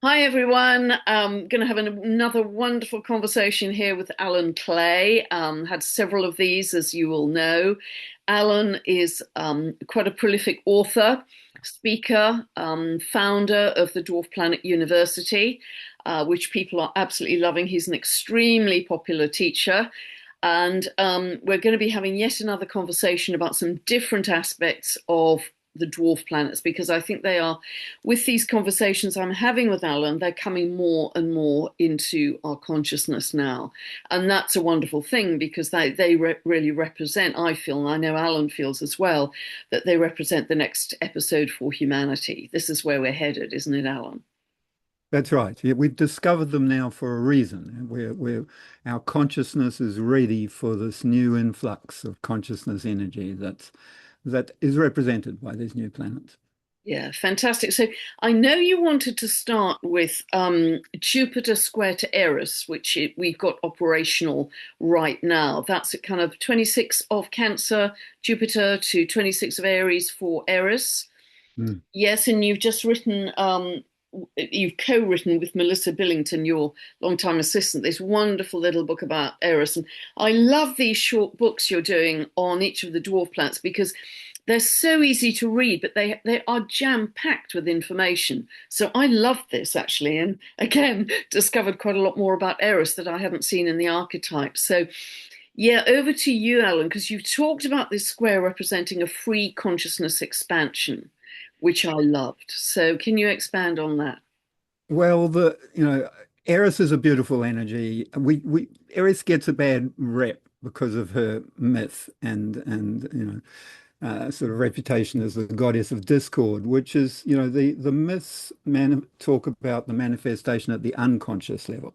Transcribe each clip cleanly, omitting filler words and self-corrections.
Hi everyone. Going to have another wonderful conversation here with Alan Clay. Had several of these, as you all know. Alan is quite a prolific author, speaker, founder of the Dwarf Planet University, which people are absolutely loving. He's an extremely popular teacher. And we're going to be having yet another conversation about some different aspects of the dwarf planets because I think they are, with these conversations I'm having with Alan, they're coming more and more into our consciousness now. And that's a wonderful thing because really represent, I feel, and I know Alan feels as well, that they represent the next episode for humanity. This is where we're headed, isn't it, Alan? That's right. Yeah, we've discovered them now for a reason. Our consciousness is ready for this new influx of consciousness energy that is represented by these new planets. Yeah, fantastic. So I know you wanted to start with Jupiter square to Eris, which we've got operational right now. That's a kind of 26 of Cancer, Jupiter to 26 of Aries for Eris. Mm. Yes, and you've co-written with Melissa Billington, your longtime assistant, this wonderful little book about Eris. And I love these short books you're doing on each of the dwarf planets because they're so easy to read, but they are jam-packed with information. So I love this actually, and again, discovered quite a lot more about Eris that I hadn't seen in the archetypes. So yeah, over to you, Alan, because you've talked about this square representing a free consciousness expansion, which I loved. So can you expand on that? Well, Eris is a beautiful energy. We Eris gets a bad rep because of her myth and sort of reputation as the goddess of discord, which is, the myths talk about the manifestation at the unconscious level.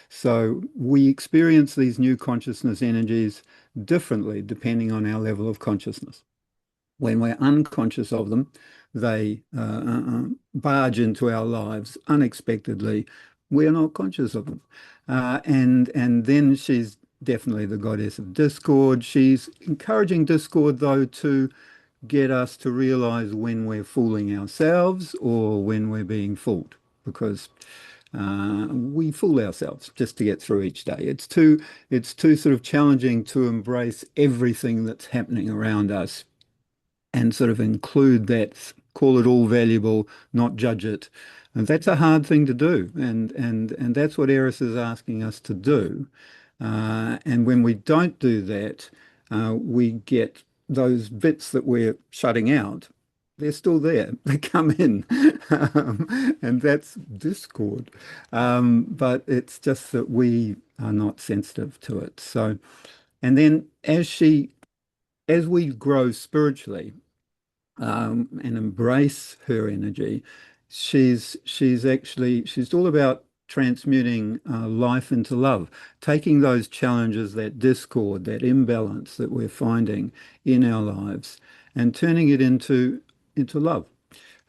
So we experience these new consciousness energies differently depending on our level of consciousness. When we're unconscious of them, they barge into our lives unexpectedly. We're not conscious of them. And then she's definitely the goddess of discord. She's encouraging discord, though, to get us to realize when we're fooling ourselves or when we're being fooled, because we fool ourselves just to get through each day. It's too sort of challenging to embrace everything that's happening around us and sort of include that, call it all valuable, not judge it. And that's a hard thing to do. And that's what Eris is asking us to do. And when we don't do that, we get those bits that we're shutting out. They're still there. They come in. And that's discord. But it's just that we are not sensitive to it. So, and then as we grow spiritually, and embrace her energy, she's all about transmuting life into love, taking those challenges, that discord, that imbalance that we're finding in our lives, and turning it into love.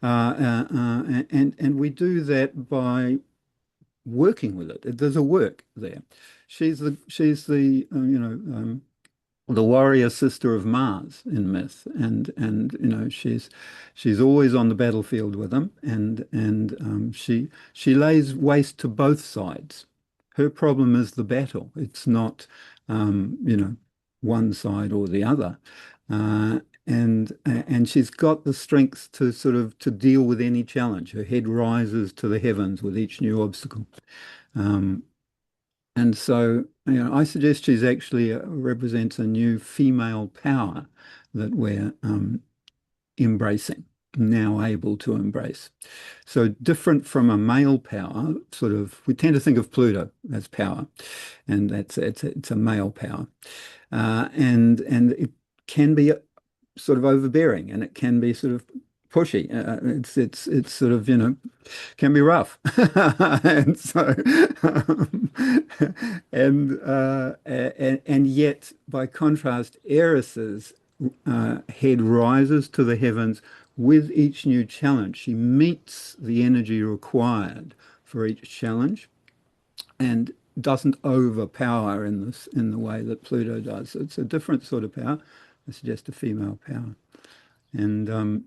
And we do that by working with it. There's a work there. She's the warrior sister of Mars in myth, and she's always on the battlefield with him, and she lays waste to both sides. Her problem is the battle. It's not one side or the other, and she's got the strength to sort of to deal with any challenge. Her head rises to the heavens with each new obstacle. Um, and so, I suggest she's actually represents a new female power that we're embracing, now able to embrace. So different from a male power, sort of, we tend to think of Pluto as power, and it's a male power, and it can be sort of overbearing, and it can be sort of pushy. It's sort of can be rough, and so and yet by contrast, Eris's head rises to the heavens with each new challenge. She meets the energy required for each challenge and doesn't overpower in the way that Pluto does. It's a different sort of power. It's just a female power. And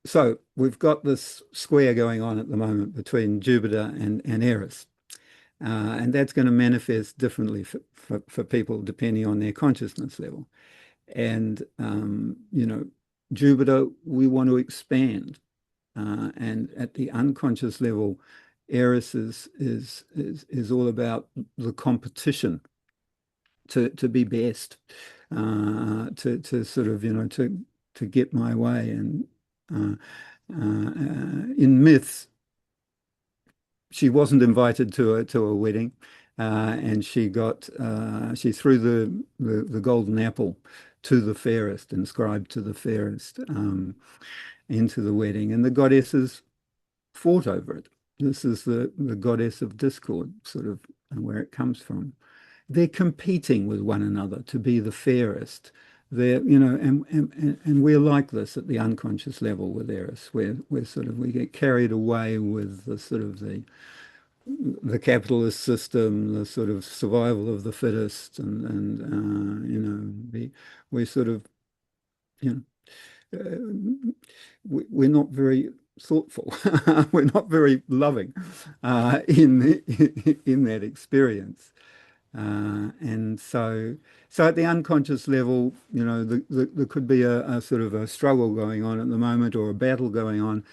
so we've got this square going on at the moment between Jupiter and Eris. And that's going to manifest differently for people depending on their consciousness level. And, Jupiter, we want to expand. And at the unconscious level, Eris is all about the competition to be best, to sort of, to get my way. And in myths, she wasn't invited to a wedding, and she threw the golden apple to the fairest, inscribed to the fairest, into the wedding, and the goddesses fought over it. This is the goddess of discord, sort of where it comes from. They're competing with one another to be the fairest. They're, and we're like this at the unconscious level with Eris, where we're sort of we get carried away with the sort of the capitalist system, the sort of survival of the fittest, and we're sort of, you know, we're not very thoughtful. We're not very loving in that experience. And so at the unconscious level, there could be a sort of a struggle going on at the moment, or a battle going on,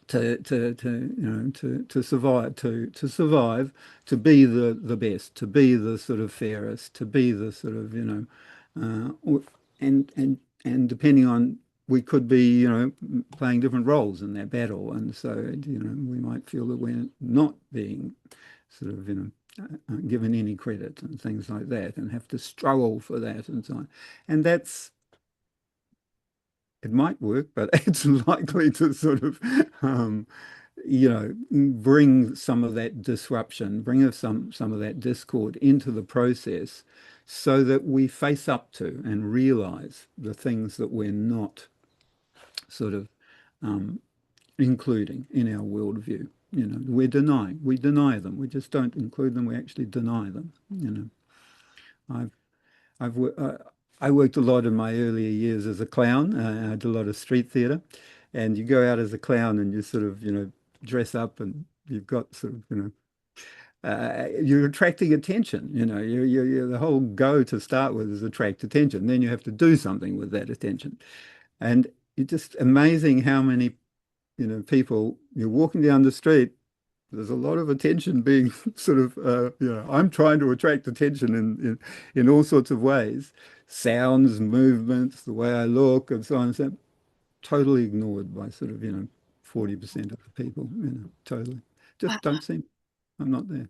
to survive, to be the best, to be the sort of fairest, to be the sort of, and depending on, we could be, playing different roles in that battle, and so, we might feel that we're not being sort of, given any credit and things like that, and have to struggle for that and so on. And it might work, but it's likely to sort of, bring some of that disruption, bring some of that discord into the process, so that we face up to and realize the things that we're not sort of including in our worldview. We deny them. We just don't include them. We actually deny them. I've I worked a lot in my earlier years as a clown. I did a lot of street theatre, and you go out as a clown and you sort of, dress up, and you've got sort of, you're attracting attention. The whole go to start with is attract attention. Then you have to do something with that attention, and it's just amazing how many, people, you're walking down the street. There's a lot of attention being sort of, I'm trying to attract attention in all sorts of ways, sounds, movements, the way I look, and so on and so on, totally ignored by sort of, 40% of the people, totally. Just don't seem, I'm not there.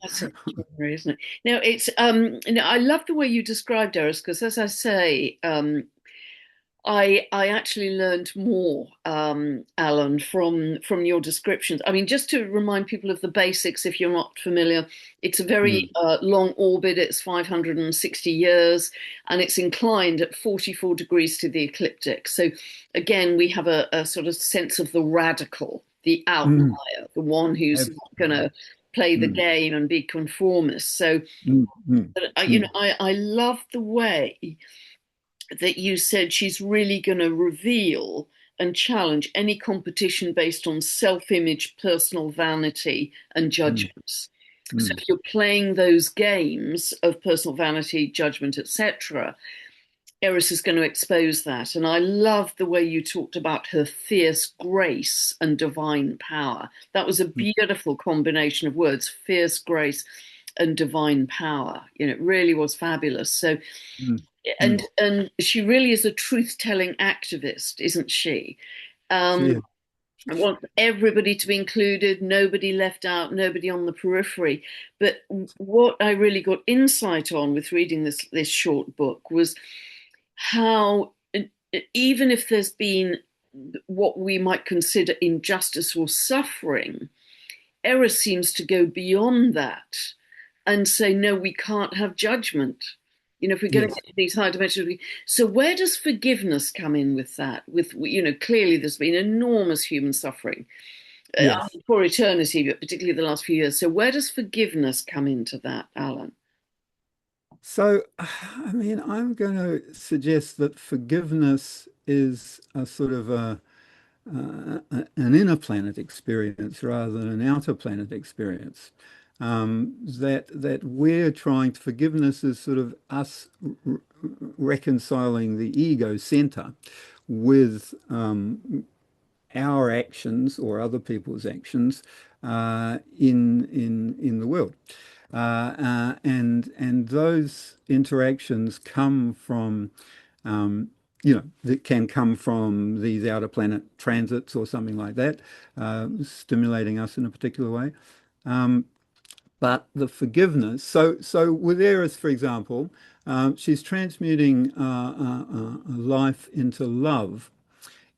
That's extraordinary, isn't it? Now it's I love the way you described Eris, because as I say, I actually learned more, Alan, from your descriptions. I mean, just to remind people of the basics, if you're not familiar, it's a very Mm, long orbit. It's 560 years, and it's inclined at 44 degrees to the ecliptic. So again, we have a sort of sense of the radical, the mm, outlier, the one who's not going absolutely. to play the Mm, game and be conformist. So, mm, mm, mm, I love the way that you said she's really going to reveal and challenge any competition based on self-image, personal vanity, and mm, judgments. So mm, if you're playing those games of personal vanity, judgment, etc., Eris is going to expose that. And I love the way you talked about her fierce grace and divine power. That was a mm, beautiful combination of words, fierce grace and divine power. It really was fabulous. So mm, mm. and she really is a truth-telling activist, isn't she? She Um, is. I want everybody to be included, nobody left out, nobody on the periphery. But what I really got insight on with reading this short book was how, even if there's been what we might consider injustice or suffering, Eris seems to go beyond that and say, no, we can't have judgment. If we're going to Yes. get to these high dimensions, so where does forgiveness come in with that? With clearly there's been enormous human suffering Yes. for eternity, but particularly the last few years. So where does forgiveness come into that, Alan? So, I mean, I'm going to suggest that forgiveness is a sort of an inner planet experience rather than an outer planet experience. That we're trying to, forgiveness is sort of us reconciling the ego center with our actions or other people's actions in the world. And those interactions come from that can come from these outer planet transits or something like that, stimulating us in a particular way. But the forgiveness, so with Eris, for example, she's transmuting life into love.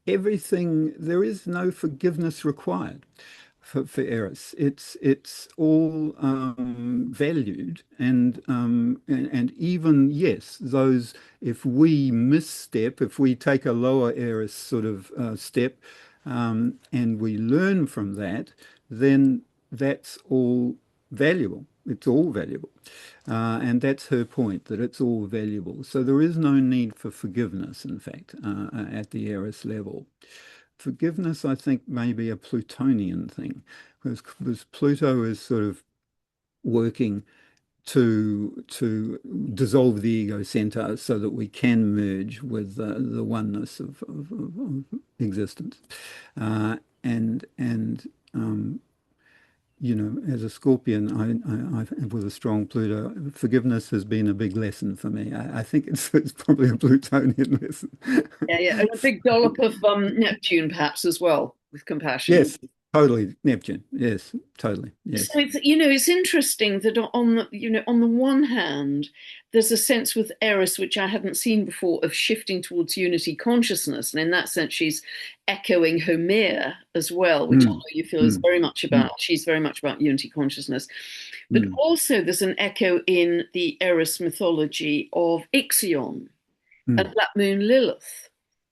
Everything, there is no forgiveness required for Eris. It's all valued, and even, yes, those, if we misstep, if we take a lower Eris sort of step, and we learn from that, then that's all valuable. It's all valuable. And that's her point, that it's all valuable. So there is no need for forgiveness, in fact, at the Eris level. Forgiveness, I think, may be a Plutonian thing, because Pluto is sort of working to dissolve the ego center so that we can merge with the oneness of existence. And as a Scorpion, I with a strong Pluto, forgiveness has been a big lesson for me. I think it's probably a Plutonian lesson. Yeah, yeah, and a big dollop of Neptune perhaps as well with compassion. Yes, totally. Neptune. Yes, totally. So Yes. it's interesting that on the one hand, there's a sense with Eris which I hadn't seen before of shifting towards unity consciousness, and in that sense, she's echoing Homer as well, which I know Mm, you feel is mm, very much about. mm, She's very much about unity consciousness, but mm, also there's an echo in the Eris mythology of Ixion mm, and Black Moon Lilith.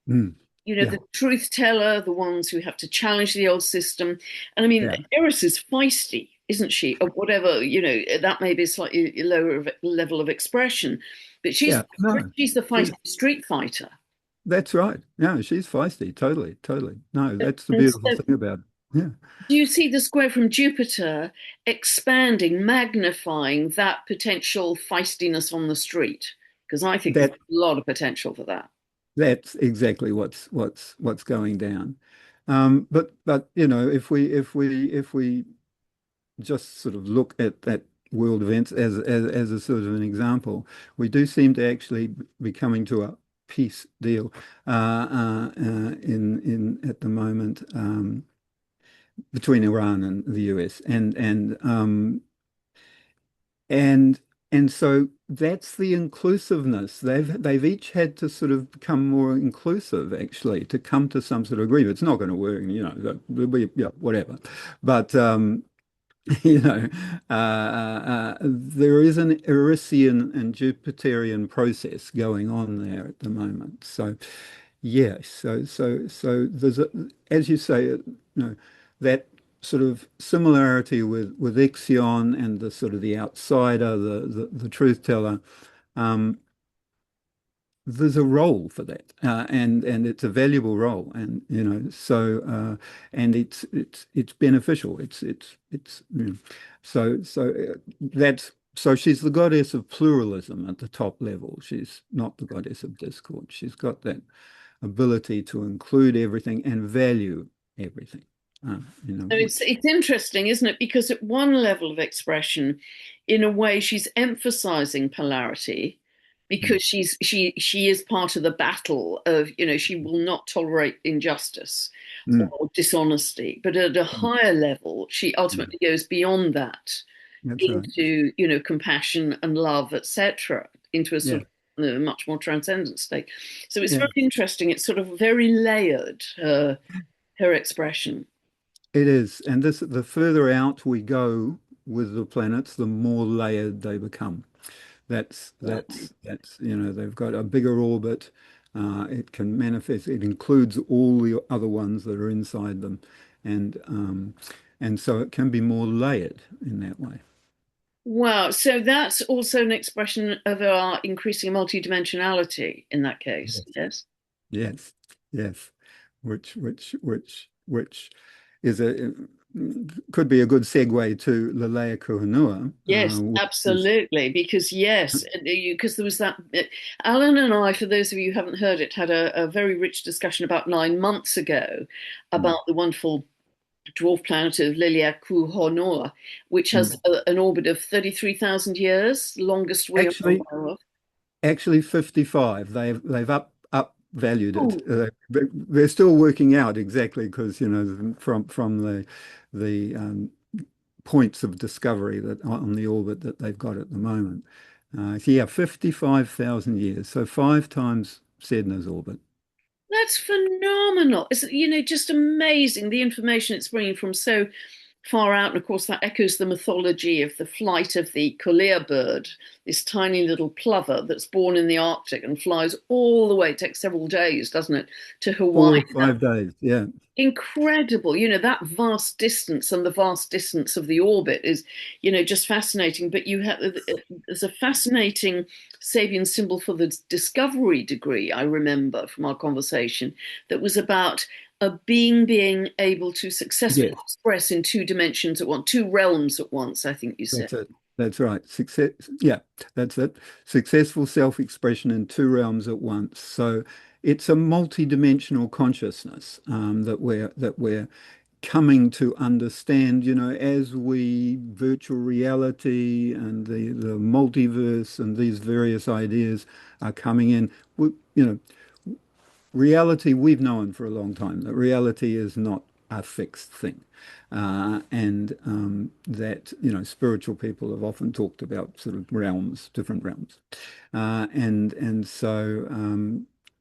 mm. The Yeah, truth teller, the ones who have to challenge the old system. And I mean, yeah. Eris is feisty, isn't she? Or whatever, that may be a slightly lower level of expression, but she's Yeah, no, she's the feisty she's, street fighter. that's right. No, she's feisty. Totally, totally. No, that's the And beautiful so, thing about it. Yeah. do you see the square from Jupiter expanding, magnifying that potential feistiness on the street? Because I think there's That a lot of potential for that. that's exactly what's going down. But if we just sort of look at that world events as a sort of an example, we do seem to actually be coming to a peace deal in at the moment between Iran and the US, and and so that's the inclusiveness. They've each had to sort of become more inclusive, actually, to come to some sort of agreement. It's not going to work, yeah, whatever. But you know, there is an Erisian and Jupiterian process going on there at the moment. So yes, so there's as you say, that sort of similarity with Ixion and the sort of the outsider, the truth teller. Um, there's a role for that, and it's a valuable role, and and it's beneficial. That's so she's the goddess of pluralism at the top level. She's not the goddess of discord. She's got that ability to include everything and value everything. So it's Which it's interesting, isn't it? Because at one level of expression, in a way, she's emphasizing polarity mm, because she is part of the battle of, she will not tolerate injustice mm, or dishonesty. But at a mm, higher level, she mm, ultimately goes beyond that that's right. into, compassion and love, etc., into a sort Yeah, of much more transcendent state. So it's yeah. very interesting. It's sort of very layered, her expression. It is, and the further out we go with the planets, the more layered they become. They've got a bigger orbit. It can manifest. It includes all the other ones that are inside them, and um, and so it can be more layered in that way. Wow. So that's also an expression of our increasing multidimensionality in that case. Yes. Yes. Yes. Yes, which is a could be a good segue to Lelaya Kuanua, Yes, which is absolutely. Because yes, because there was that. Alan and I, for those of you who haven't heard it, had a very rich discussion about 9 months ago mm, about the wonderful dwarf planet of Lelaya Kuanua, which has mm. an orbit of 33,000 years, longest we are Actually aware of. actually 55. They've up valued it. Oh, But they're still working out exactly because from the points of discovery that on the orbit that they've got at the moment. So yeah, 55,000 years. So five times Sedna's orbit. that's phenomenal. It's, just amazing the information it's bringing from so far out. And of course, that echoes the mythology of the flight of the Collier bird, this tiny little plover that's born in the Arctic and flies all the way, it takes several days, doesn't it, to Hawaii. 4 or 5 days. Yeah. Incredible, that vast distance and the vast distance of the orbit is, just fascinating. But there's a fascinating Sabian symbol for the discovery degree, I remember from our conversation, that was about a being able to successfully Yes. express in two dimensions at once, two realms at once, I think you said. That's it. That's right. Success. Yeah, that's it. Successful self-expression in two realms at once. So it's a multi-dimensional consciousness that we're coming to understand, as we virtual reality and the multiverse and these various ideas are coming in. Reality we've known for a long time that reality is not a fixed thing. And that, spiritual people have often talked about sort of realms, different realms.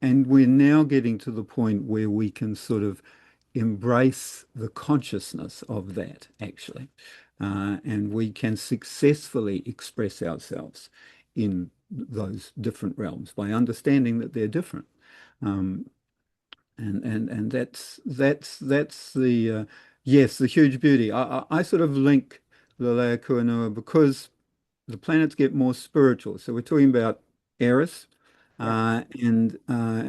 And we're now getting to the point where we can sort of embrace the consciousness of that, actually. And we can successfully express ourselves in those different realms by understanding that they're different. Um, and that's the yes, the huge beauty. I sort of link the Lelaya Kuanua because the planets get more spiritual. So we're talking about Eris, Yeah. and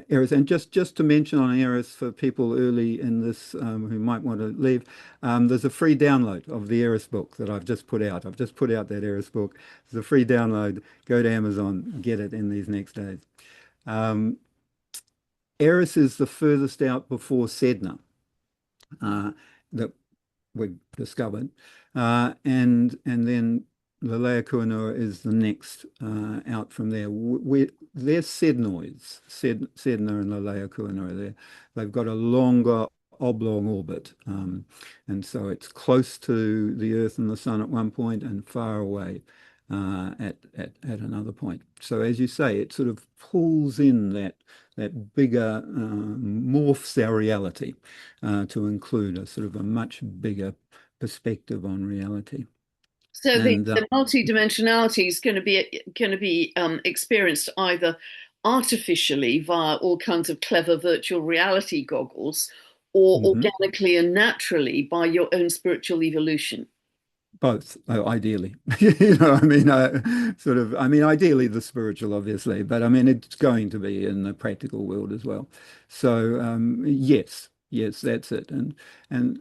Eris, and just to mention on Eris for people early in this who might want to leave, there's a free download of the Eris book that I've just put out. I've just put out that Eris book. There's a free download. Go to Amazon, get it in these next days. Um, Eris is the furthest out before Sedna that we discovered, and then Lelaya Kuanua is the next out from there. They're sednoids, Sedna and Lelaya Kuanua. They've got a longer oblong orbit, and so it's close to the Earth and the Sun at one point and far away at another point. So as you say, it sort of pulls in that bigger morphs our reality to include a sort of a much bigger perspective on reality. So the, And the multidimensionality is going to be experienced either artificially via all kinds of clever virtual reality goggles, or mhm, organically and naturally by your own spiritual evolution. both, ideally. I mean, ideally the spiritual, obviously, but I mean, it's going to be in the practical world as well. So, yes, yes, that's it. And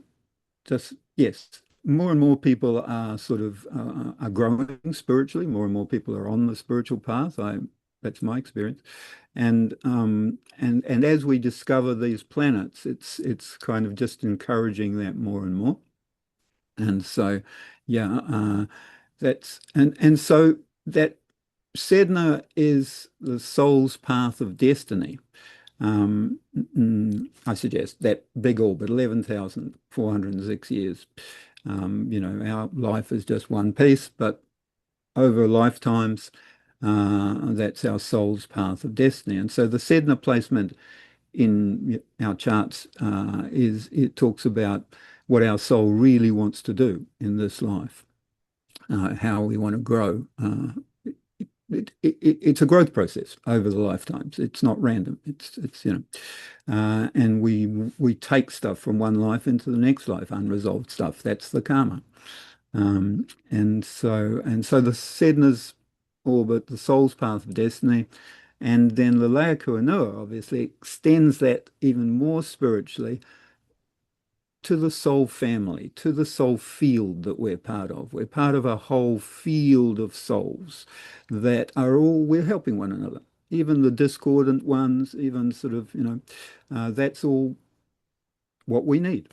just yes, more and more people are sort of are growing spiritually. More and more people are on the spiritual path. That's my experience. And as we discover these planets, it's kind of just encouraging that more and more. And so, yeah, and so that Sedna is the soul's path of destiny. I suggest that big orbit, 11,406 years. Our life is just one piece, but over lifetimes, that's our soul's path of destiny. And so the Sedna placement in our charts is it talks about what our soul really wants to do in this life, how we want to grow. It's a growth process over the lifetimes. It's not random. And we take stuff from one life into the next life, unresolved stuff. That's the karma. And so the Sedna's orbit, the soul's path of destiny, And then Lelaya Kuanua obviously extends that even more spiritually to the soul family, to the soul field that we're part of. We're part of a whole field of souls that are all, we're helping one another. Even the discordant ones, even sort of, that's all what we need.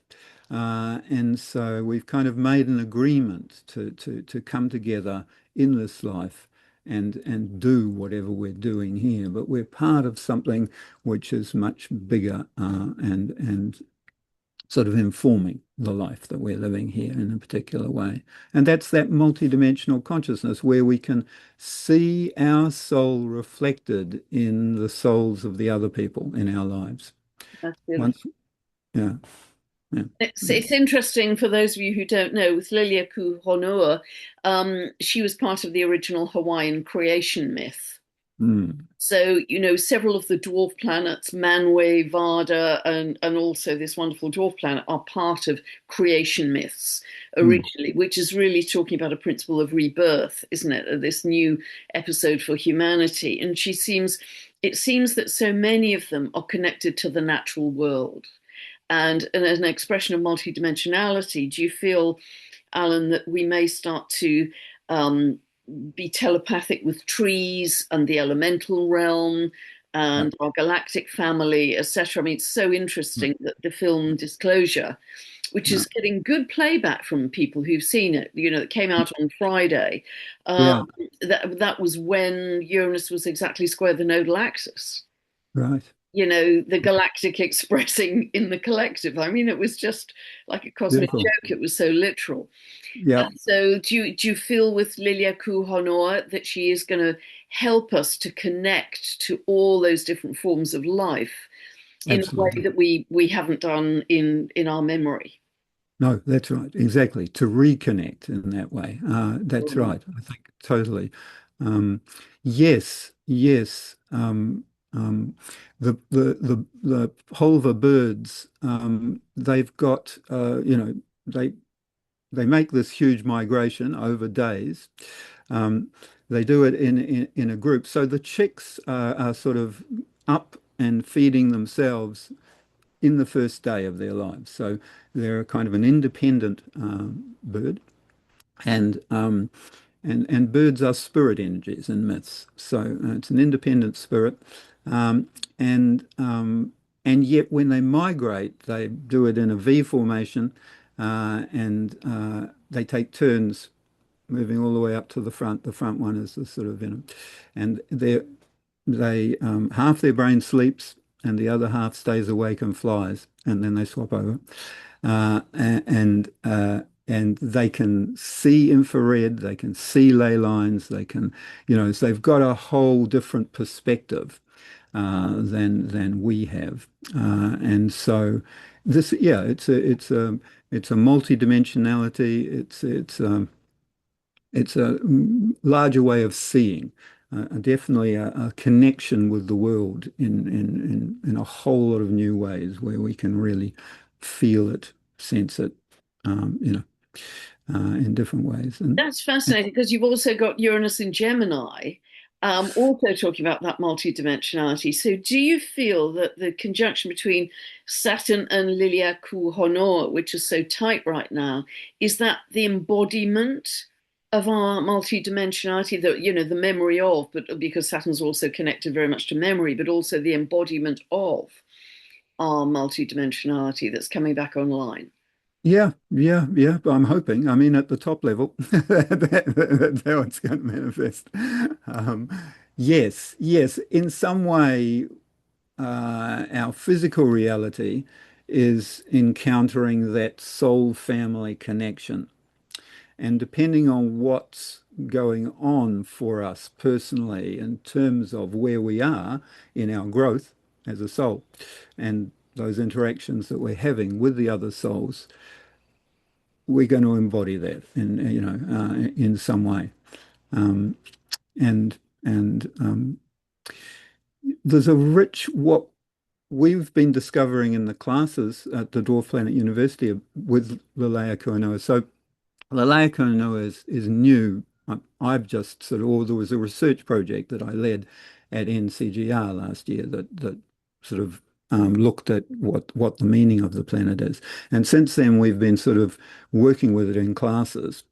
And so we've kind of made an agreement to come together in this life and do whatever we're doing here. But we're part of something which is much bigger and sort of informing the life that we're living here in a particular way. And that's that multidimensional consciousness where we can see our soul reflected in the souls of the other people in our lives. That's beautiful. Once, yeah, yeah. It's interesting for those of you who don't know, with Lelaya Kuanua, she was part of the original Hawaiian creation myth. Mm, So, several of the dwarf planets, Manwe, Vada, and also this wonderful dwarf planet, are part of creation myths mm. originally, which is really talking about a principle of rebirth, isn't it? This new episode for humanity. And it seems that so many of them are connected to the natural world. And as an expression of multidimensionality, do you feel, Alan, that we may start to um, be telepathic with trees and the elemental realm Yeah. and our galactic family, etc.? I mean, it's so Mm. interesting that the film Disclosure, which Yeah. is getting good playback from people who've seen it, that came out on Friday, um, Yeah, that was when Uranus was exactly square the nodal axis. right. The galactic expressing in the collective. I mean, it was just like a cosmic Beautiful. joke. It was so literal. Yeah, So do you feel with Lelaya Kuanua that she is going to help us to connect to all those different forms of life in a way absolutely. that we haven't done in our memory? No, that's right. Exactly. To reconnect in that way. That's right. I think totally. Um, yes, yes. The Holver birds, they've got, they they make this huge migration over days. Um, they do it in a group. So the chicks are sort of up and feeding themselves in the first day of their lives. So they're kind of an independent bird, and and birds are spirit energies in myths. So it's an independent spirit, um, and um, and yet when they migrate, they do it in a V formation, and they take turns moving all the way up to the front. The front one is the sort of, and they half their brain sleeps and the other half stays awake and flies, and then they swap over. And they can see infrared, they can see ley lines, they can, so they've got a whole different perspective than we have. And so this, yeah, it's a multi-dimensionality. It's a larger way of seeing, definitely a connection with the world in a whole lot of new ways where we can really feel it, sense it, in different ways. That's fascinating because you've also got Uranus in Gemini, also talking about that multidimensionality. So, do you feel that the conjunction between Saturn and Leleakuhonua, which is so tight right now, is that the embodiment of our multidimensionality, the memory of, but because Saturn's also connected very much to memory, but also the embodiment of our multidimensionality that's coming back online? Yeah, yeah, yeah. But I'm hoping. I mean, at the top level, that's how it's going to manifest. Um, yes, yes. In some way, our physical reality is encountering that soul family connection. And depending on what's going on for us personally in terms of where we are in our growth as a soul and those interactions that we're having with the other souls, we're going to embody that in some way. Um, and there's a rich what we've been discovering in the classes at the Dwarf Planet University with Lelaya Kuanua. So Lelaya Kuanua is new. I've just sort of, or there was a research project that I led, at NCGR last year that sort of looked at what the meaning of the planet is. And since then, we've been sort of working with it in classes.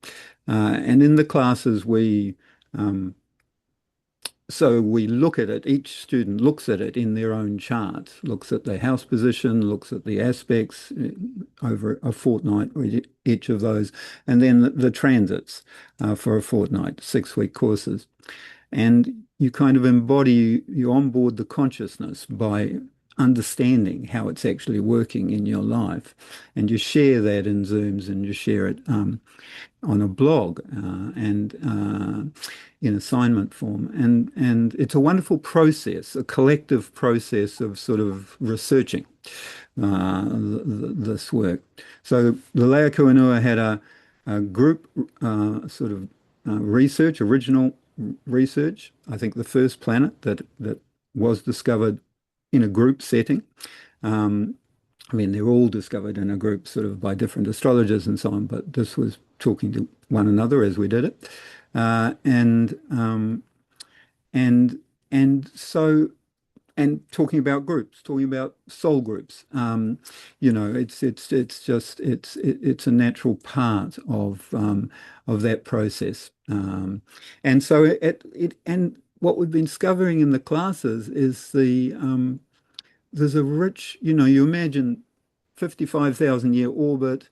And in the classes, um, we look at it, each student looks at it in their own chart, looks at the house position, looks at the aspects over a fortnight, with each of those, and then the transits for a fortnight, 6-week courses. And you kind of embody, you onboard the consciousness by understanding how it's actually working in your life. And you share that in Zooms and you share it on a blog and in assignment form. And it's a wonderful process, a collective process of sort of researching this work. So Lelaya Kuanua had a group sort of research, original research. I think the first planet that was discovered in a group setting. I mean, they're all discovered in a group sort of by different astrologers and so on, but this was talking to one another as we did it. And so and talking about groups, talking about soul groups. It's a natural part of that process. And so and what we've been discovering in the classes is there's a rich, you imagine 55,000 year orbit.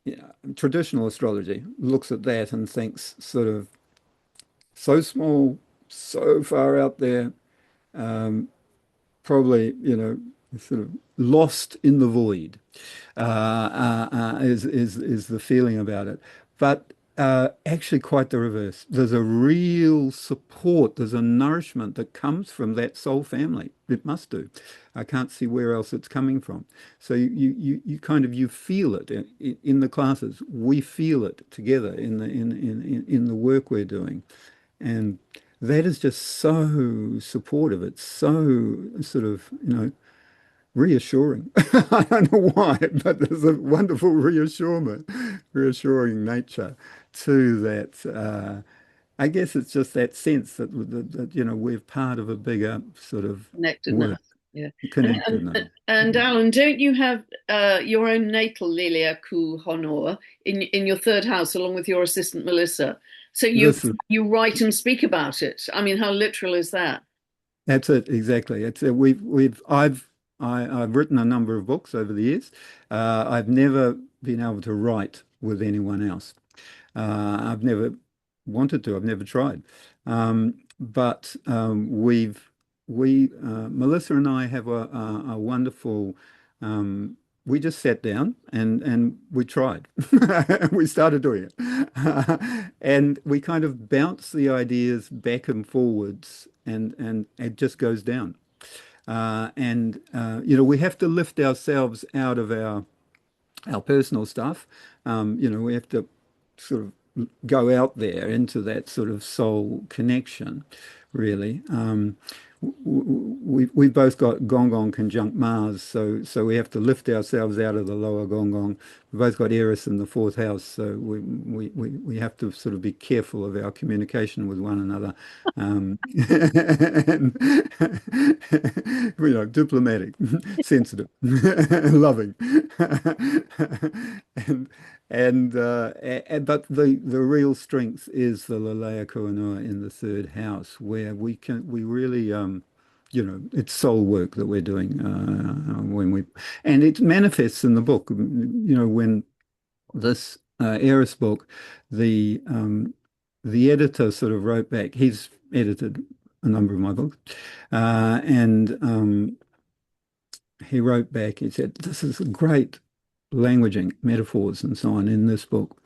Yeah, traditional astrology looks at that and thinks sort of so small, so far out there, probably, sort of lost in the void, is the feeling about it. But actually, quite the reverse. There's a real support. There's a nourishment that comes from that soul family. It must do. I can't see where else it's coming from. So you kind of you feel it in the classes. We feel it together in the work we're doing, and that is just so supportive. It's so sort of, reassuring. I don't know why, but there's a wonderful reassuring nature to that. I guess it's just that sense that we're part of a bigger sort of Connectedness. work, Yeah. connectedness. And Alan, don't you have your own natal Lelaya Kuanua in your third house along with your assistant Melissa? So This is you write and speak about it. I mean, how literal is that? That's it exactly. It's I've written a number of books over the years. I've never been able to write with anyone else. I've never wanted to. I've never tried. But Melissa and I have a wonderful. We just sat down and we tried. We started doing it, and we kind of bounce the ideas back and forwards, and it just goes down. We have to lift ourselves out of our personal stuff. We have to sort of go out there into that sort of soul connection, really. We've both got Gong Gong conjunct Mars, so we have to lift ourselves out of the lower Gong Gong. We've both got Eris in the fourth house, so we have to sort of be careful of our communication with one another. And, diplomatic, sensitive, loving. and but the real strength is the Lelaya Kuanua in the third house, where we really it's soul work that we're doing and it manifests in the book. When this Eris book, the editor sort of wrote back. He's edited a number of my books, and he wrote back. He said, "This is great languaging, metaphors, and so on in this book."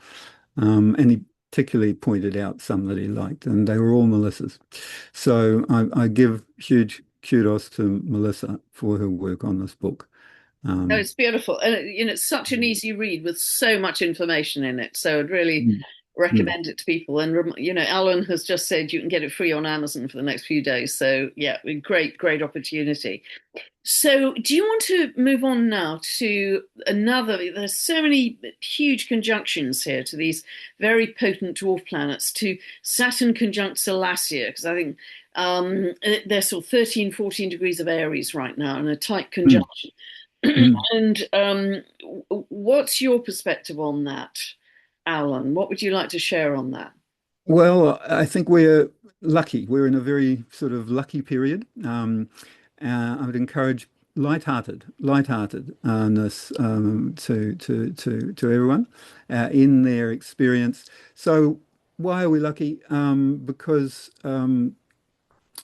And he particularly pointed out some that he liked, and they were all Melissa's. So I give huge kudos to Melissa for her work on this book. No, it's beautiful, and it's such an easy read with so much information in it. So I'd really mm, mm. recommend it to people. And Alan has just said you can get it free on Amazon for the next few days. So yeah, great opportunity. So, do you want to move on now to another? There's so many huge conjunctions here to these very potent dwarf planets, to Saturn conjunct Salassia, because I think They're sort of 13, 14 degrees of Aries right now in a tight Mm, conjunction. mm. And what's your perspective on that, Alan? What would you like to share on that? Well, I think we're lucky. We're in a very sort of lucky period. I would encourage lightheartedness to everyone in their experience. So, why are we lucky? Because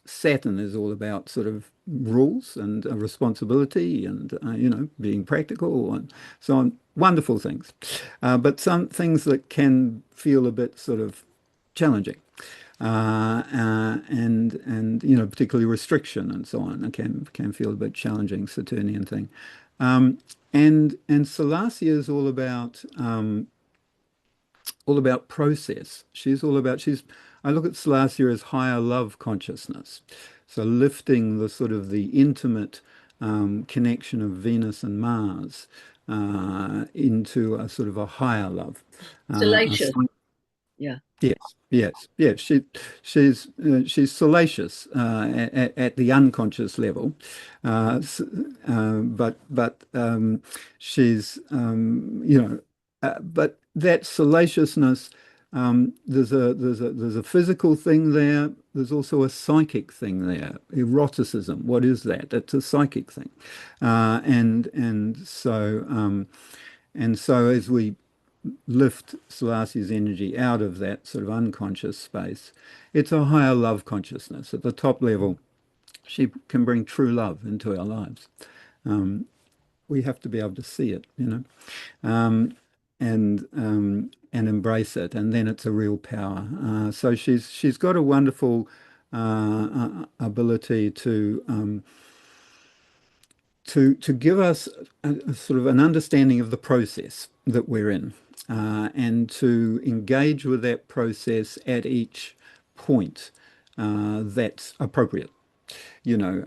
Saturn is all about sort of rules and responsibility and being practical and so on. Wonderful things, but some things that can feel a bit sort of challenging, and particularly restriction and so on. It can feel a bit challenging, Saturnian thing. Um, and Salassia is all about process. She's I look at Salacia as higher love consciousness. So lifting the sort of the intimate connection of Venus and Mars into a sort of a higher love. A Salacious, yeah. Yes, yes, yes. She's salacious at the unconscious level, but she's but that salaciousness, there's a physical thing there. There's also a psychic thing there. Eroticism. What is that? It's a psychic thing, and so as we lift Salacia's energy out of that sort of unconscious space, it's a higher love consciousness. At the top level, she can bring true love into our lives. We have to be able to see it, and embrace it, and then it's a real power. So she's got a wonderful ability to give us a sort of an understanding of the process that we're in, and to engage with that process at each point that's appropriate. There's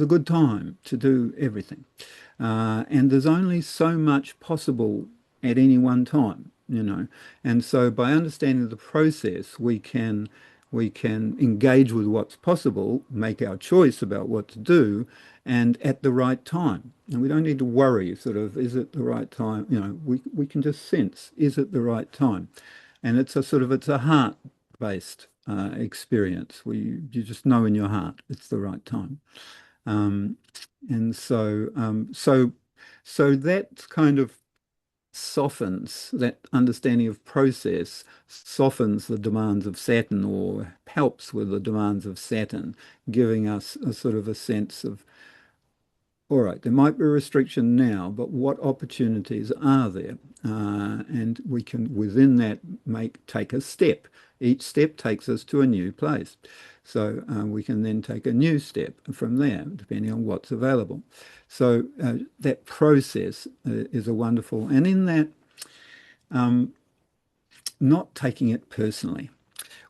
a good time to do everything, and there's only so much possible at any one time. And so by understanding the process, we can engage with what's possible, make our choice about what to do, and at the right time. And we don't need to worry, sort of, is it the right time? We can just sense, is it the right time? And it's a heart-based experience where you just know in your heart it's the right time. Um, and so that kind of softens that understanding of process, softens the demands of Saturn or helps with the demands of Saturn, giving us a sort of a sense of, all right, there might be a restriction now, but what opportunities are there? And we can, within that, take a step. Each step takes us to a new place. So we can then take a new step from there, depending on what's available. So that process is a wonderful, and in that, not taking it personally.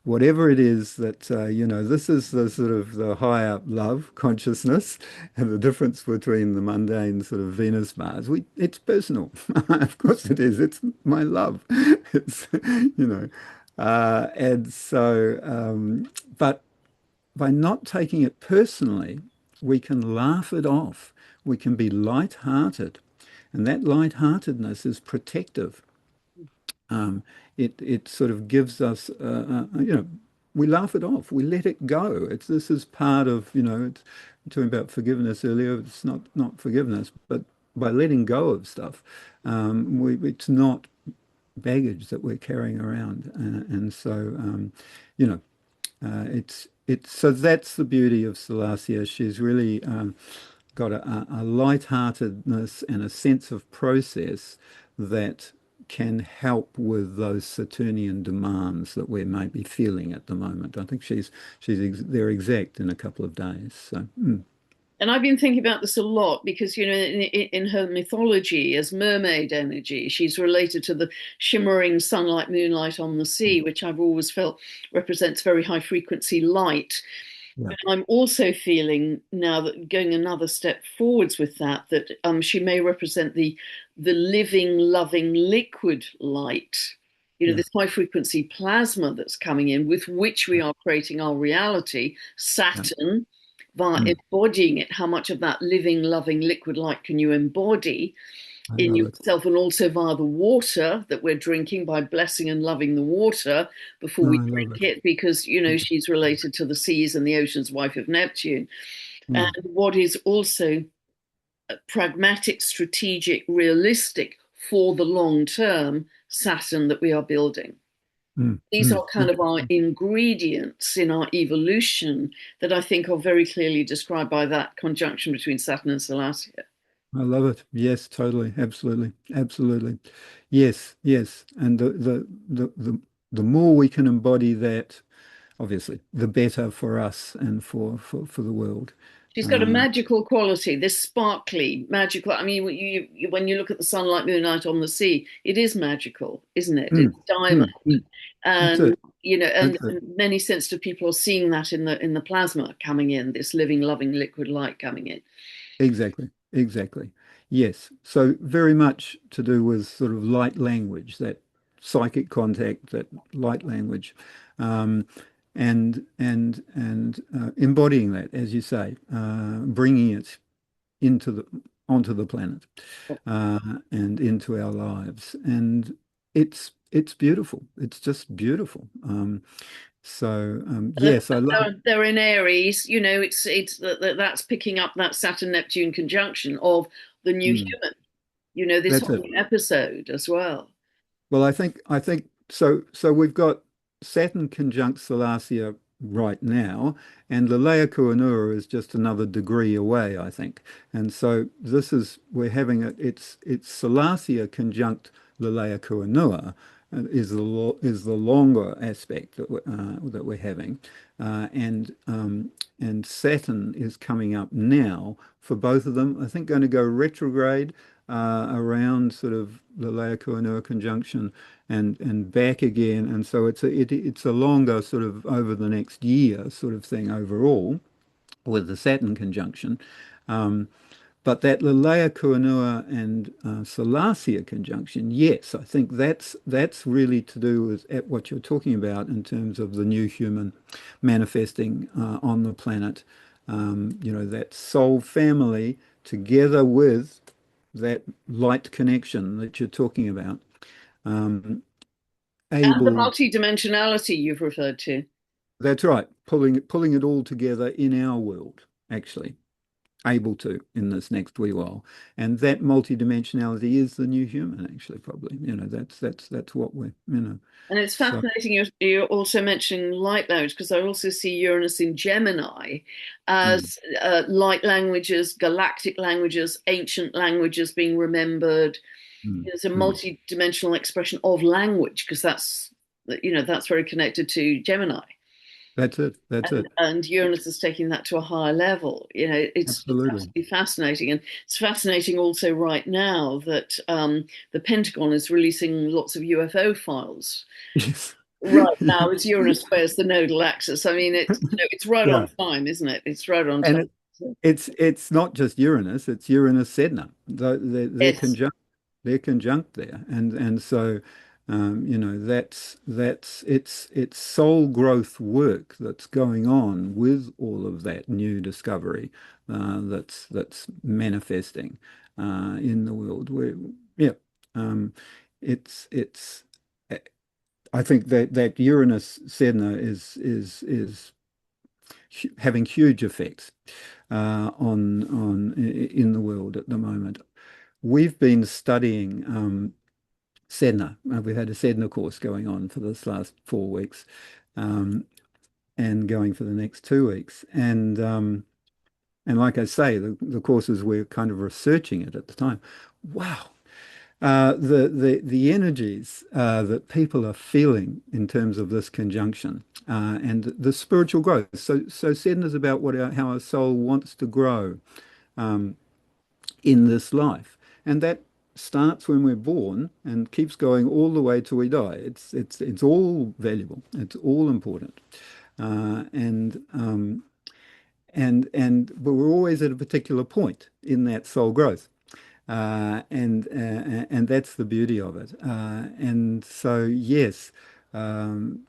Whatever it is that, this is the sort of the higher love consciousness and the difference between the mundane sort of Venus Mars. It's personal. Of course it is. It's my love. It's, and so, but by not taking it personally, we can laugh it off. We can be light-hearted. And that light-heartedness is protective. It sort of gives us, we laugh it off, we let it go. This is part of, it's talking about forgiveness earlier. It's not forgiveness, but by letting go of stuff, it's not baggage that we're carrying around, and so it's so that's the beauty of Salacia. She's really got a light-heartedness and a sense of process that can help with those Saturnian demands that we may be feeling at the moment. I think they're exact in a couple of days. So. And I've been thinking about this a lot because, in her mythology as mermaid energy, she's related to the shimmering sunlight, moonlight on the sea, which I've always felt represents very high frequency light. Yeah. But I'm also feeling now that going another step forwards with that she may represent the living, loving liquid light Yeah. this high frequency plasma that's coming in with which we Yeah. are creating our reality. Yeah. Saturn, via Mm. embodying it, how much of that living, loving liquid light can you embody I in love it. yourself, and also via the water that we're drinking by blessing and loving the water before No, we I drink love it. it, because Yeah. she's related to the seas and the oceans, wife of Neptune. And Mm. what is also pragmatic, strategic, realistic for the long term Saturn that we are building. Mm. These Mm. are kind of our ingredients in our evolution that I think are very clearly described by that conjunction between Saturn and Salassia. I love it. Yes, totally. Absolutely. Absolutely. Yes, yes. And the more we can embody that, obviously, the better for us and for the world. She's got a Uh, magical quality, this sparkly, magical. I mean, when you look at the sunlight, moonlight on the sea, it is magical, isn't it? It's mm, diamond, mm, mm. That's and it. and That's it. many sensitive people are seeing that in the plasma coming in, this living, loving liquid light coming in. Exactly. Exactly. Yes. So very much to do with sort of light language, that psychic contact, that light language, um, and embodying that, as you say, bringing it into the onto the planet and into our lives, and it's beautiful. It's just beautiful. And the Yes, I fact love. they're in Aries, it's that's picking up that Saturn Neptune conjunction of the new Mm, human. This that's whole it. episode as well. Well, I think so. So we've got Saturn conjunct Salacia right now, and Lelaya Kuanua is just another degree away, I think. And so this is we're having it's Salacia conjunct Lelaya Kuanua is the longer aspect that we're having, and Saturn is coming up now for both of them. I think going to go retrograde around sort of the Laocoonua conjunction and back again, and so it's a longer sort of over the next year sort of thing overall with the Saturn conjunction. Um, but that Lelaya Kuanua and Salacia conjunction, yes, I think that's really to do with at what you're talking about in terms of the new human manifesting on the planet. That soul family together with that light connection that you're talking about, um, And the able, multidimensionality you've referred to. that's right, pulling it all together in our world, actually, able to in this next wee while. And that multidimensionality is the new human, actually, probably. That's what we're. And it's So fascinating you're also mentioning light language, because I also see Uranus in Gemini mm, as light languages, galactic languages, ancient languages being remembered. mm, It's a mm. multi-dimensional expression of language, because that's very connected to Gemini. That's it. That's And, it. and Uranus is taking that to a higher level. It's Absolutely. absolutely fascinating, and it's fascinating also right now that the Pentagon is releasing lots of UFO files. Yes. Right now, it's Uranus spares the nodal axis. I mean, it's right on Yeah. time, isn't it? It's right on And time. it's not just Uranus, it's Uranus Sedna. They're Yes, conjunct there, and so that's it's soul growth work that's going on with all of that new discovery that's manifesting in the world. Yeah, um, it's I think that Uranus Sedna is having huge effects on in the world at the moment. We've been studying Sedna. We've had a Sedna course going on for this last 4 weeks, um, and going for the next 2 weeks. And like I say, the courses we're kind of researching it at the time. Wow, the energies that people are feeling in terms of this conjunction and the spiritual growth. So Sedna is about how our soul wants to grow um, in this life, and that starts when we're born and keeps going all the way till we die. It's all valuable. It's all important, and but we're always at a particular point in that soul growth. And that's the beauty of it. And so yes, um,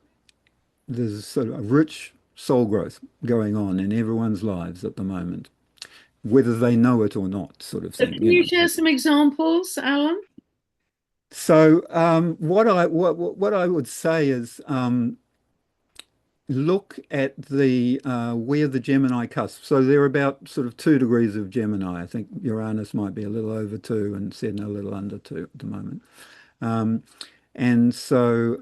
there's sort of a rich soul growth going on in everyone's lives at the moment, whether they know it or not, sort of So thing, can you share some examples, Alan? So what I would say is look at the where the Gemini cusp. So they're about sort of 2 degrees of Gemini. I think Uranus might be a little over 2 and Sedna a little under 2 at the moment. Um, and so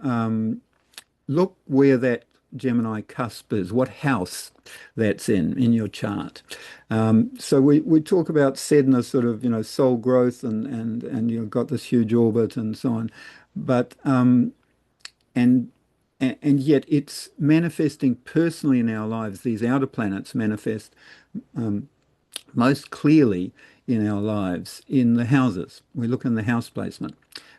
look where that Gemini cusp is, what house that's in your chart. So we talk about Sedna sort of, soul growth and you've got this huge orbit and so on. But and and yet it's manifesting personally in our lives. These outer planets manifest most clearly in our lives in the houses. We look in the house placement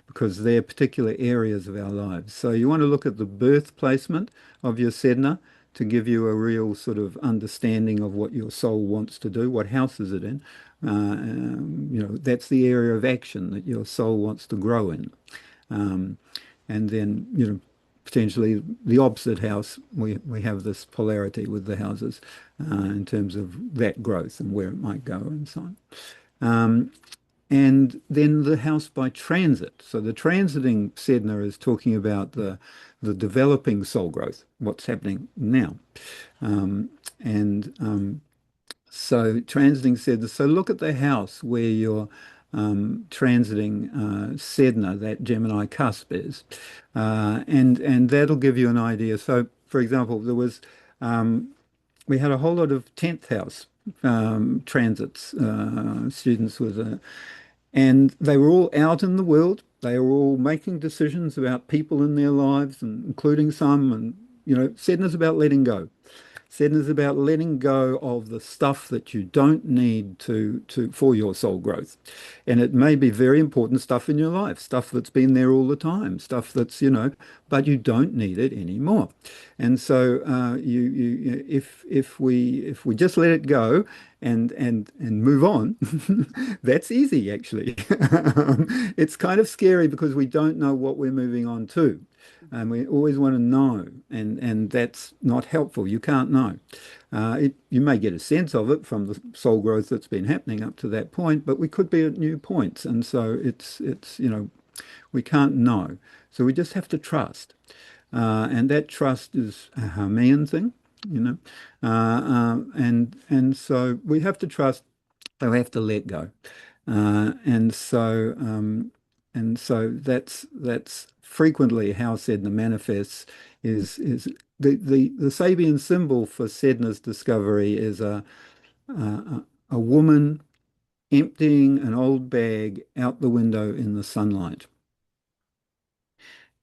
because they're particular areas of our lives. So you want to look at the birth placement of your Sedna to give you a real sort of understanding of what your soul wants to do. What house is it in? That's the area of action that your soul wants to grow in. Um, and then, potentially the opposite house, we have this polarity with the houses in terms of that growth and where it might go and so on. And then the house by transit. So the transiting Sedna is talking about the developing soul growth, what's happening now. And so transiting Sedna. So look at the house where you're transiting Sedna, that Gemini cusp is, and that'll give you an idea. So, for example, we had a whole lot of 10th house transits, students with and they were all out in the world. They were all making decisions about people in their lives, and including some. And Sedna's about letting go. Zen is about letting go of the stuff that you don't need to for your soul growth. And it may be very important stuff in your life, stuff that's been there all the time, stuff that's, but you don't need it anymore. And so if we just let it go and move on, that's easy actually. It's kind of scary because we don't know what we're moving on to. And we always want to know, and that's not helpful. You can't know. You may get a sense of it from the soul growth that's been happening up to that point, but we could be at new points, and so it's we can't know. So we just have to trust, and that trust is a Hamean thing, and so we have to trust. So we have to let go, and so that's frequently how Sedna manifests is the Sabian symbol for Sedna's discovery is a woman emptying an old bag out the window in the sunlight.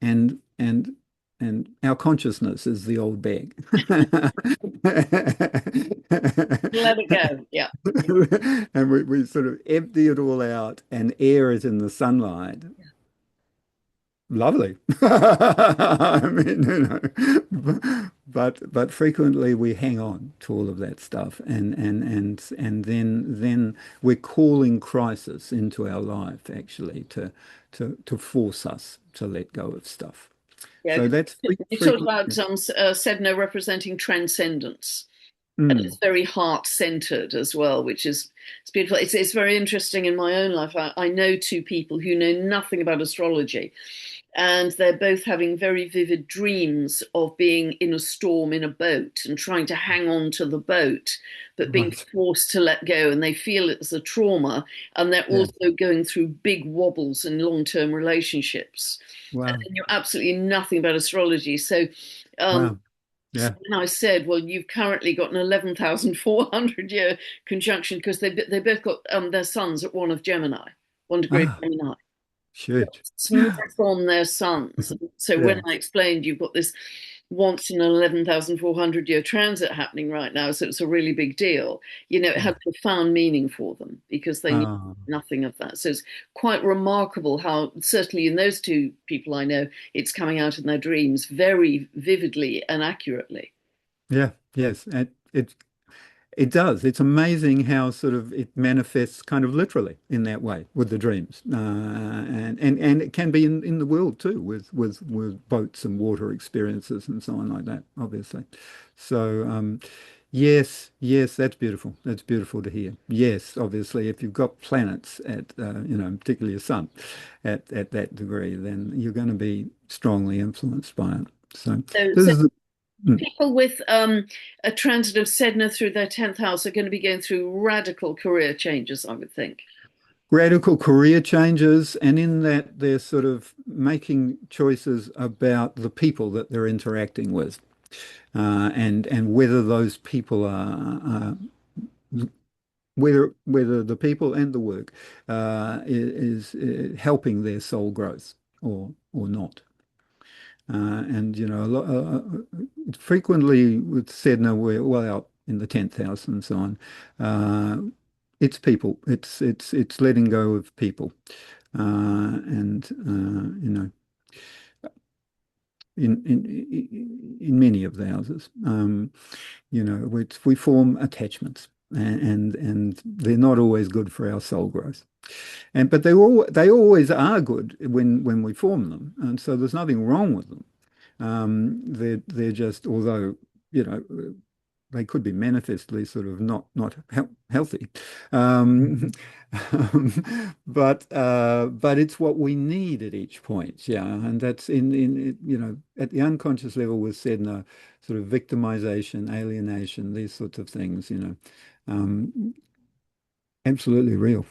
And and and our consciousness is the old bag. Let it go. Yeah. And we sort of empty it all out and air it in the sunlight. Lovely. I mean, but frequently we hang on to all of that stuff, and then we're calling crisis into our life actually to force us to let go of stuff. Yeah. So that's You talked frequent. about Sedna representing transcendence. And it's Mm, very heart centered as well, which is it's beautiful. It's very interesting in my own life. I know two people who know nothing about astrology, and they're both having very vivid dreams of being in a storm in a boat and trying to hang on to the boat, but being right. forced to let go. And they feel it's a trauma, and they're Yeah. also going through big wobbles in long-term relationships. And Wow. they knew absolutely nothing about astrology. So Wow. so Yeah. when I said, well, you've currently got an 11,400 year conjunction because they both got their suns at 1 of Gemini, 1 degree of Ah, Gemini. shoot. Smack on their suns. So when Yeah. I explained you've got this once in an 11,400 year transit happening right now, so it's a really big deal, it Yeah. had profound meaning for them because they knew Ah, nothing of that. So it's quite remarkable how, certainly in those two people I know, it's coming out in their dreams very vividly and accurately. yeah. Yes. And It does. It's amazing how sort of it manifests kind of literally in that way with the dreams, and it can be in the world too with boats and water experiences and so on like that, obviously. So yes, yes, that's beautiful. That's beautiful to hear. Yes, obviously, if you've got planets at particularly a sun, at that degree, then you're going to be strongly influenced by it. So So, this so is the, mm. people with a transit of Sedna through their 10th house are going to be going through radical career changes, I would think. Radical career changes, and in that they're sort of making choices about the people that they're interacting with, and whether those people are whether the people and the work is helping their soul growth or not. And a lot, frequently with Sedna, we're well out in the 10th house and so on. It's people. It's letting go of people, and in many of the houses, we form attachments, and they're not always good for our soul growth. And but they always are good when we form them, and so there's nothing wrong with them. They're just, although you know they could be manifestly sort of not healthy, um, but it's what we need at each point, yeah, and that's in at the unconscious level with Sedna, sort of victimization, alienation, these sorts of things, um, absolutely real,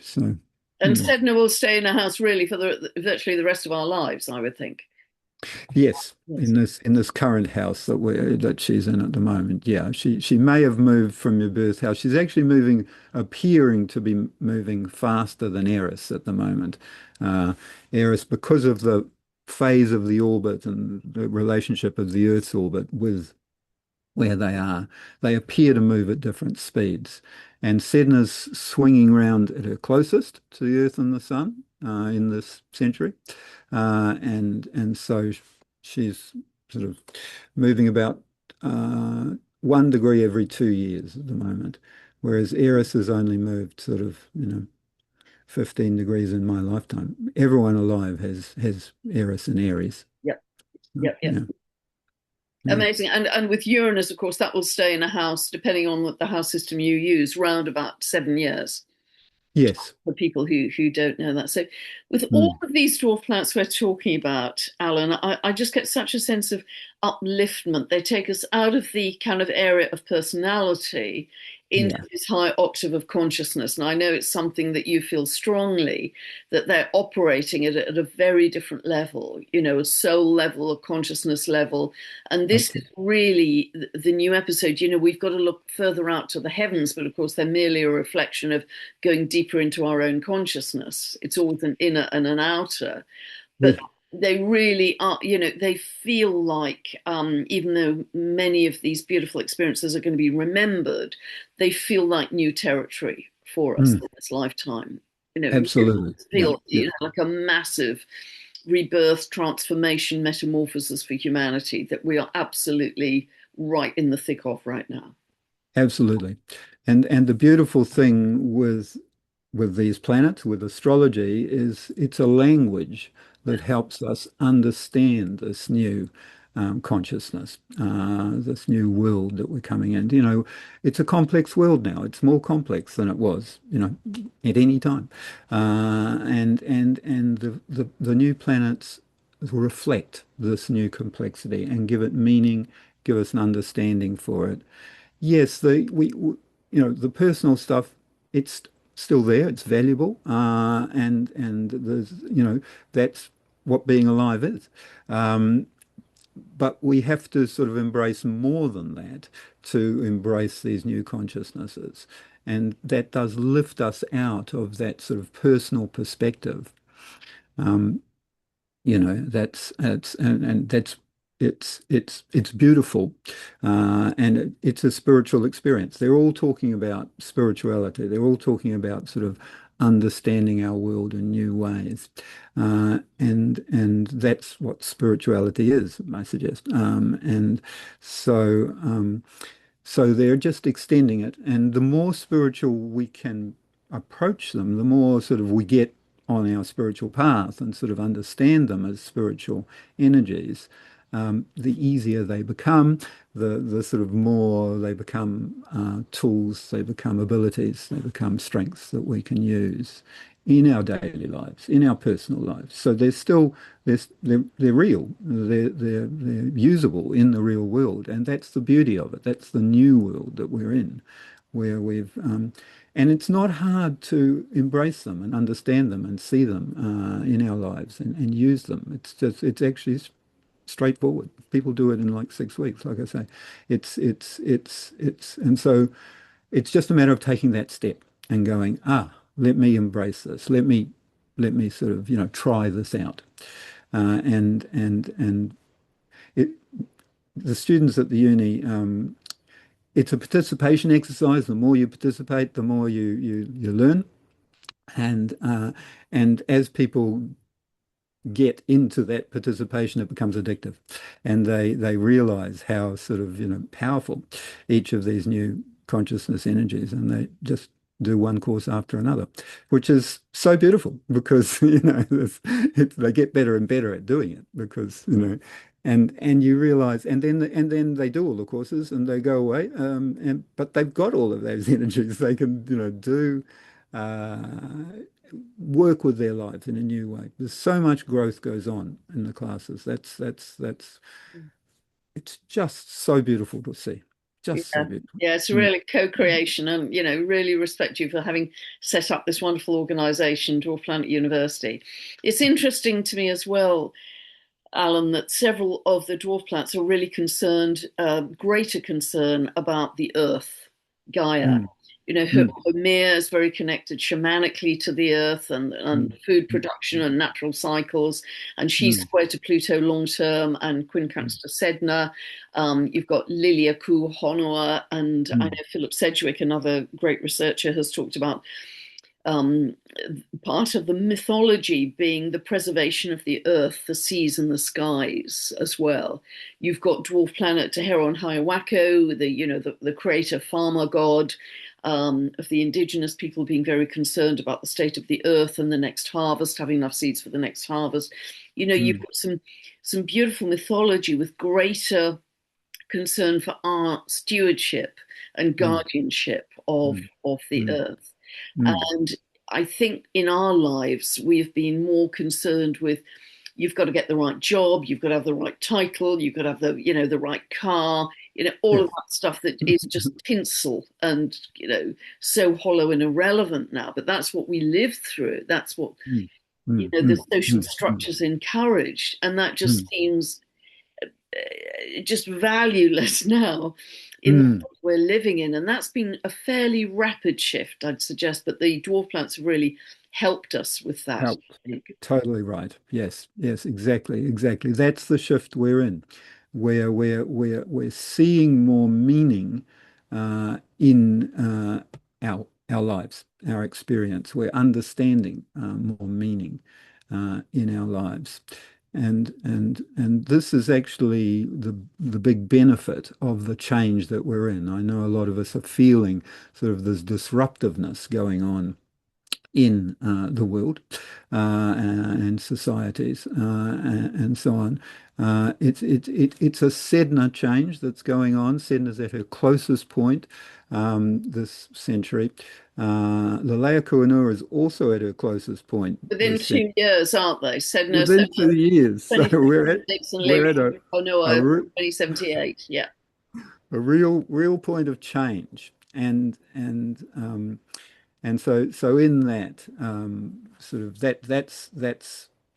so. And Hmm. Sedna will stay in a house really for virtually the rest of our lives, I would think. Yes, Yes. in this current house that she's in at the moment. Yeah, she may have moved from your birth house. She's actually appearing to be moving faster than Eris at the moment. Eris, because of the phase of the orbit and the relationship of the Earth's orbit with where they appear to move at different speeds. And Sedna's swinging around at her closest to the Earth and the Sun in this century. And so she's sort of moving about 1 degree every 2 years at the moment, whereas Eris has only moved sort of 15 degrees in my lifetime. Everyone alive has Eris and Aries. Yep. So, Yep. Yep. yeah, yeah. Amazing. And with Uranus, of course, that will stay in a house, depending on what the house system you use, round about 7 years. Yes. For people who don't know that. So, with all Mm. of these dwarf planets we're talking about, Alan, I just get such a sense of upliftment. They take us out of the kind of area of personality into Yeah. this high octave of consciousness. And I know it's something that you feel strongly that they're operating at a very different level, a soul level, a consciousness level. And this is Absolutely. really the new episode. We've got to look further out to the heavens, but of course, they're merely a reflection of going deeper into our own consciousness. It's always an inner and an outer, but Yeah. they really are, they feel like, even though many of these beautiful experiences are going to be remembered, they feel like new territory for us Mm. in this lifetime. Absolutely. Yeah. Feel, Yeah. like a massive rebirth, transformation, metamorphosis for humanity that we are absolutely right in the thick of right now. Absolutely. And the beautiful thing with these planets, with astrology, is it's a language that helps us understand this new consciousness, this new world that we're coming into. It's a complex world now. It's more complex than it was, at any time. And the new planets reflect this new complexity and give it meaning, give us an understanding for it. Yes, the personal stuff, it's still there. It's valuable, and there's that's what being alive is. But we have to sort of embrace more than that to embrace these new consciousnesses, and that does lift us out of that sort of personal perspective. Um, that's it's beautiful, and it's a spiritual experience. They're all talking about spirituality. They're all talking about sort of understanding our world in new ways, and that's what spirituality is, I suggest. And so So they're just extending it. And the more spiritual we can approach them, the more sort of we get on our spiritual path and sort of understand them as spiritual energies, the easier they become, the sort of more they become tools, they become abilities, they become strengths that we can use in our daily lives, in our personal lives. So they're real, they're usable in the real world, and that's the beauty of it. That's the new world that we're in, where and it's not hard to embrace them and understand them and see them in our lives and use them. It's actually straightforward. People do it in like 6 weeks, like I say. And so it's just a matter of taking that step and going, let me embrace this. Let me sort of, try this out. And it, the students at the uni, it's a participation exercise. The more you participate, the more you learn. And as people get into that participation, it becomes addictive, and they realize how sort of powerful each of these new consciousness energies, and they just do one course after another, which is so beautiful because they get better and better at doing it because and you realize, and then they do all the courses and they go away, but they've got all of those energies. They can do uh, work with their lives in a new way. There's so much growth goes on in the classes. That's it's just so beautiful to see. Just so Yeah, beautiful. yeah, it's Mm. really co-creation, and really respect you for having set up this wonderful organization, Dwarf Planet University. It's interesting to me as well, Alan, that several of the dwarf planets are really concerned, greater concern about the Earth, Gaia. Mm. Mm. Homer is very connected shamanically to the Earth and Mm. food production and natural cycles, and she's Mm. square to Pluto long term and quincunx to Sedna. You've got Lelaya Kuanua, and I Mm. know Philip Sedgwick, another great researcher, has talked about um, part of the mythology being the preservation of the earth, the seas, and the skies as well. You've got dwarf planet Teheron Hayawako, the creator farmer god of the indigenous people, being very concerned about the state of the earth and the next harvest, having enough seeds for the next harvest. You've Mm. got some beautiful mythology with greater concern for art, stewardship, and Mm. guardianship of Mm. the Mm. earth. Mm. And I think in our lives, we have been more concerned with you've got to get the right job, you've got to have the right title, you've got to have the right car, all of Yes. that stuff that is just tinsel and, so hollow and irrelevant now. But that's what we live through. That's what, Mm. Mm. the Mm. social Mm. Mm. structures encouraged. And that just Mm. seems just valueless now in the Mm. world we're living in. And that's been a fairly rapid shift, I'd suggest. But the dwarf plants have really helped us with that, Helped. I think. Totally right. Yes, yes, exactly, exactly. That's the shift we're in, where we're seeing more meaning in our lives, our experience. We're understanding more meaning in our lives. And this is actually the big benefit of the change that we're in. I know a lot of us are feeling sort of this disruptiveness going on in the world and societies and so on. It's a Sedna change that's going on. Sedna's at her closest point this century. Lelaya Kuanua is also at her closest point Within this century. 2 years, aren't they? Sedna, Within 2 years, so Six and we're at Leleakuhonua a, re- 2078. Yeah. a real point of change, and so in that sort of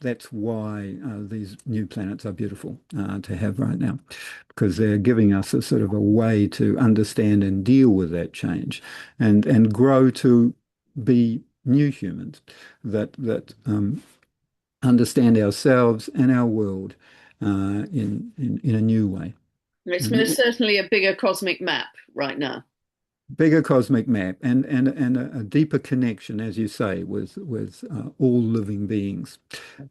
that's why these new planets are beautiful to have right now, because they're giving us a sort of a way to understand and deal with that change, and grow to be new humans that understand ourselves and our world in a new way. It's And most certainly a bigger cosmic map right now. bigger cosmic map and a deeper connection, as you say, with all living beings,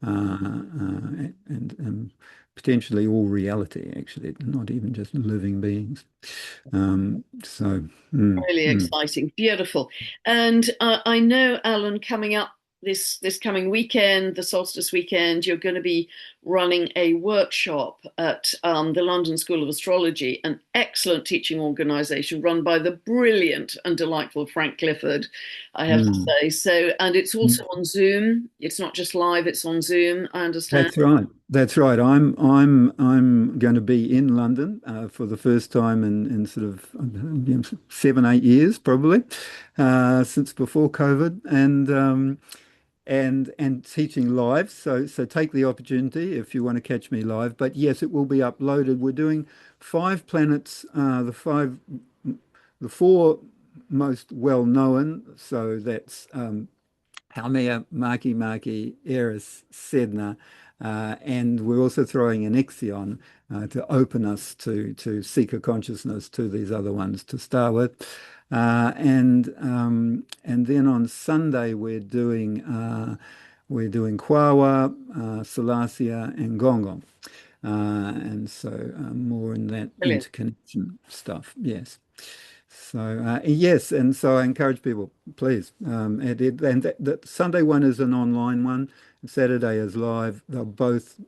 and potentially all reality, actually, not even just living beings. So, Really exciting, beautiful. And I know, Alan, coming up this coming weekend, the solstice weekend, you're going to be running a workshop at the London School of Astrology, an excellent teaching organisation run by the brilliant and delightful Frank Clifford, I have to mm. say. So, and it's also on Zoom. It's not just live; it's on Zoom. I understand. That's right. That's right. I'm going to be in London for the first time in sort of 7, 8 years probably since before COVID, and teaching live. So take the opportunity if you want to catch me live. But yes, it will be uploaded. We're doing 5 planets, the four most well known. So that's Haumea, Maki, Eris, Sedna, and we're also throwing an Ixion to open us to seeker consciousness to these other ones to start with. And then on Sunday we're doing Kwawa, Salacia, and Gongong. And so more in that Brilliant. interconnection stuff. Yes. So yes, and so I encourage people, please. And the Sunday one is an online one. Saturday is live. They'll both.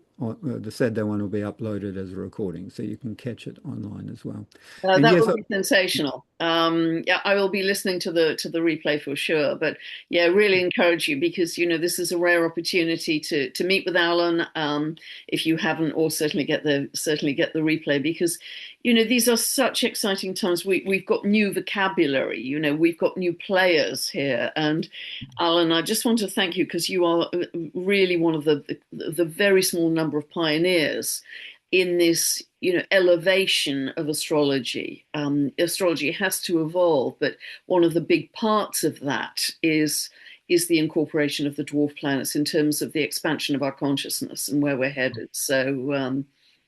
The Saturday one will be uploaded as a recording, so you can catch it online as well. And That yes, would be sensational. Yeah, I will be listening to the replay for sure. But yeah, really encourage you because this is a rare opportunity to meet with Alan. If you haven't, or certainly get the replay because these are such exciting times. We've got new vocabulary. We've got new players here, and Alan, I just want to thank you because you are really one of the very small number of pioneers in this, elevation of astrology. Astrology has to evolve, but one of the big parts of that is the incorporation of the dwarf planets in terms of the expansion of our consciousness and where we're headed. So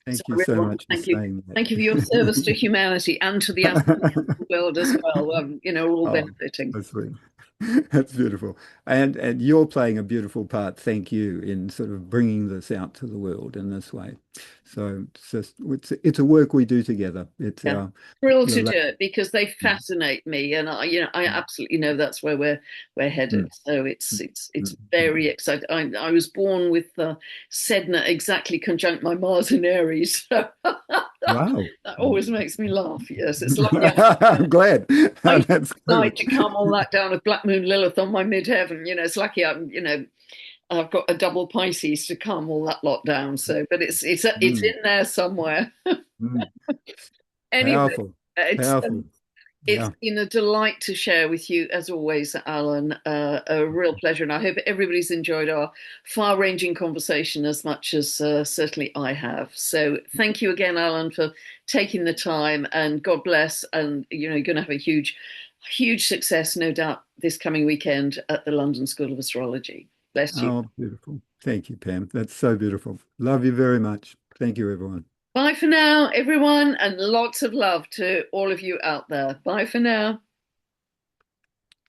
thank you I really so want to much for thank you. saying Thank you for your service to humanity and to the that. astrophysical world as well. We're all Oh, benefiting. that's sweet. That's beautiful. And you're playing a beautiful part, thank you, in sort of bringing this out to the world in this way. So it's a work we do together. It's Yeah, our thrilled to do Lelaya. it because they fascinate me, and I absolutely know that's where we're headed. Mm, So mm, it's mm, mm. very exciting. I was born with Sedna exactly conjunct my Mars in Aries, so Wow. that always makes me laugh. Yes, it's lucky I'm glad. I That's decide good. to calm all that down with Black Moon Lilith on my midheaven. It's lucky I've got a double Pisces to calm all that lot down. So, but it's Mm, in there somewhere. mm. Anyway, Powerful. it's Powerful. it's Yeah. been a delight to share with you as always, Alan. A real pleasure, and I hope everybody's enjoyed our far-ranging conversation as much as certainly I have. So, thank you again, Alan, for taking the time, and God bless. And you're going to have a huge success, no doubt, this coming weekend at the London School of Astrology. Bless you. Oh, beautiful. Thank you, Pam. That's so beautiful. Love you very much. Thank you, everyone. Bye for now, everyone, and lots of love to all of you out there. Bye for now.